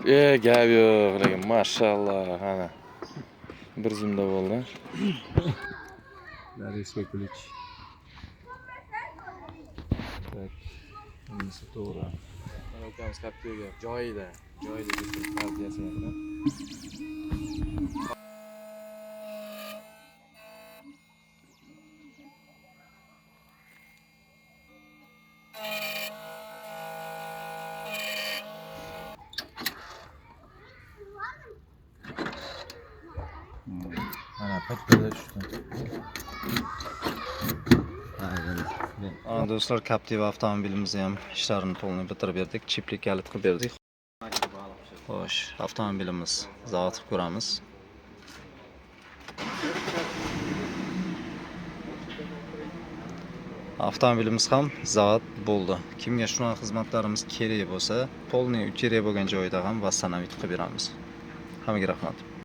Gap yo'q, lekin mashalloh, ana. Bir zumda bo'ldi. Dariska ключ. Так, bunisi to'g'ri. Mana ukamiz Captiva joyida partiyasini. Ana pattada tushdi. Aynen. Do'stlar, Captiva avtomobilimizni ham ishlarini to'liq bitirib berdik. Chiplik kalit qilib berdik. Xo'sh, avtomobilimiz zavodga ko'ramiz. Avtomobilimiz ham zavod bo'ldi. Kimga shunaqa xizmatlarimiz kerak bo'lsa, polniy kerak bo'lgan joyda ham vassanamit qilib beramiz. Hammaga rahmat.